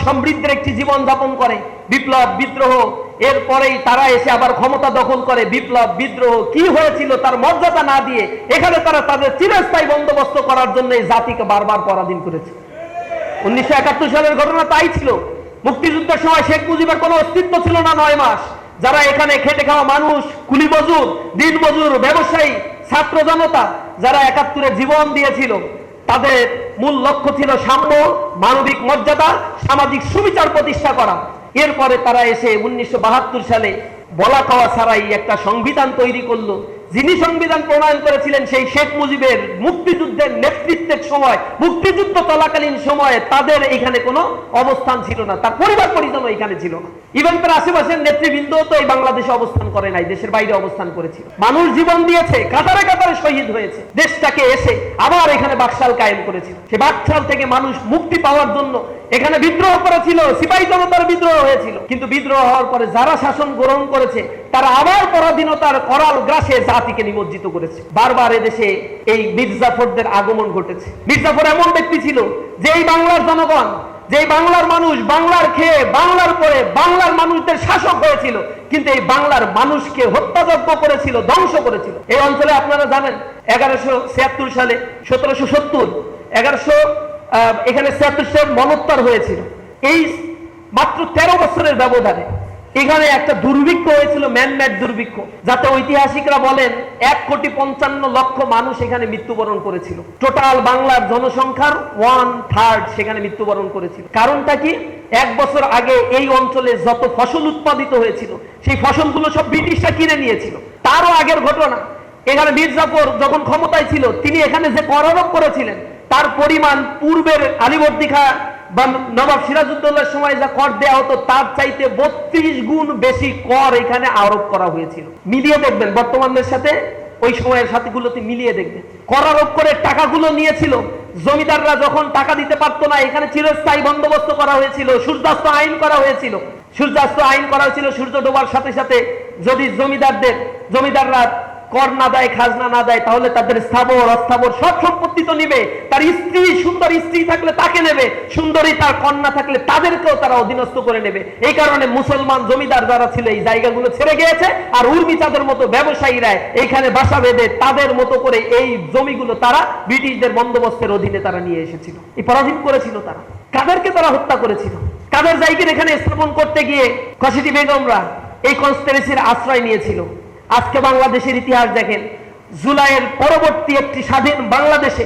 সমৃদ্ধের একটি জীবন যাপন করে। বিপ্লব বিদ্রোহ, এরপরেই তারা এসে আবার ক্ষমতা দখল করে। বিপ্লব বিদ্রোহ কি হয়েছিল তার মর্যাদা না দিয়ে এখানে তারা তাদের চিরস্থায়ী বন্দোবস্ত করার জন্য এই জাতিকে বারবার পরাধীন করেছে। 1971 সালের ঘটনা তাই ছিল। মুক্তিযুদ্ধের সময় শেখ মুজিবের কোনো অস্তিত্ব ছিল না 9 মাস। যারা এখানে খেটে খাওয়া মানুষ, কুলি মজুর, দিন মজুর, ব্যবসায়ী, ছাত্র জনতা, যারা 71-এ জীবন দিয়েছিল, তাদের মূল লক্ষ্য ছিল সাম্য, মানবিক মর্যাদা, সামাজিক সুবিচার প্রতিষ্ঠা করা। এরপরে তারা এসে 1972 সালে বলা খাওয়া ছাড়াই একটা সংবিধান তৈরি করলো। যিনি সংবিধান প্রণয়ন করেছিলেন সেই শেখ মুজিবের মুক্তিযুদ্ধের নেতৃত্বের সময়, মুক্তিযুদ্ধ চলাকালীন সময়ে তাদের এখানে কোনো অবস্থান ছিল না, তার পরিবার পরিজন এখানে ছিল না। ইভেন তার আশেপাশের নেতৃবৃন্দ তো এই বাংলাদেশে অবস্থান করে নাই, দেশের বাইরে অবস্থান করেছিল। মানুষ জীবন দিয়েছে, কাতারে কাতারে শহীদ হয়েছে, দেশটাকে এসে আবার এখানে বাকশাল কায়েম করেছিল। সে বাকশাল থেকে মানুষ মুক্তি পাওয়ার জন্য এখানে বিদ্রোহ করেছিল, সিপাহী জনতার বিদ্রোহ হয়েছিল। কিন্তু বিদ্রোহ হওয়ার পরে যারা শাসন গ্রহণ করেছে তারা আবার পরাধীনতার করাল গ্রাসে জাতিকে নিমজ্জিত করেছে। বারবার এদেশে এই মীর জাফরদের আগমন ঘটেছে। মীর জাফর এমন ব্যক্তি ছিল যে এই বাংলার জনগণ, যে বাংলার মানুষ বাংলার খেয়ে বাংলার পরে বাংলার মানুষদের শাসক হয়েছিল, কিন্তু এই বাংলার মানুষকে হত্যাযজ্ঞ করেছিল, ধ্বংস করেছিল। এই অঞ্চলে আপনারা জানেন 1176 সালে 1770 এখানে 76 সালের মনোত্তর হয়েছিল। এই মাত্র 13 বছরের ব্যবধানে এখানে একটা দুর্ভিক্ষ হয়েছিল, ম্যানমেড দুর্ভিক্ষ, যাতে ঐতিহাসিকরা বলেন 1,55,00,000 মানুষ এখানে মৃত্যুবরণ করেছিল। টোটাল বাংলার জনসংখ্যার 1/3 সেখানে মৃত্যুবরণ করেছিল। কারণটা কি? 1 বছর আগে এই অঞ্চলে যত ফসল উৎপাদিত হয়েছিল সেই ফসলগুলো সব ব্রিটিশরা কিনে নিয়েছিল। তারও আগের ঘটনা, এখানে মীর জাফর যখন ক্ষমতায় ছিল তিনি এখানে যে কর আরোপ করেছিলেন তার পরিমাণ পূর্বের আলীবর্দী খাঁ বা নবাব সিরাজউদ্দৌলার সময় যা কর দেওয়া হতো তার চাইতে 32 গুণ বেশি কর এখানে আরোপ করা হয়েছিল। মিলিয়ে দেখবেন বর্তমানের সাথে ওই সময়ের সাথীগুলোতে মিলিয়ে দেখবেন। কর আরোপ করে টাকাগুলো নিয়েছিল। জমিদাররা যখন টাকা দিতে পারতো না এখানে চিরস্থায়ী বন্দোবস্ত করা হয়েছিল, সূর্যাস্ত আইন করা হয়েছিল। সূর্যাস্ত আইন করা হয়েছিল, সূর্য ডোবার সাথে সাথে যদি জমিদাররা কর না দেয়, খাজনা না দেয়, তাহলে তাদের স্থাবর অস্থাবর সব সম্পত্তি তো নিবে। তার স্ত্রী, সুন্দর স্ত্রী থাকলে তাকে নেবে, সুন্দরী তার কন্যা থাকলে তাদেরকেও তারা অধীনস্থ করে নেবে। এই কারণে মুসলমান জমিদার যারা ছিল এই জায়গাগুলো ছেড়ে গিয়েছে, আর উর্মি চাঁদের মতো ব্যবসায়ীরা এইখানে বাসা বেঁধে তাদের মতো করে এই জমিগুলো তারা ব্রিটিশদের বন্দোবস্তের অধীনে তারা নিয়ে এসেছিল। এই পরাধীন করেছিল তারা। কাদেরকে তারা হত্যা করেছিল? কাদের জায়গায় এখানে স্থাপন করতে গিয়ে খসিটি বেগমরা এই কনস্পিরেসির আশ্রয় নিয়েছিল। আজকে বাংলাদেশের ইতিহাস দেখেন, জুলাইয়ের পরবর্তী একটি স্বাধীন বাংলাদেশে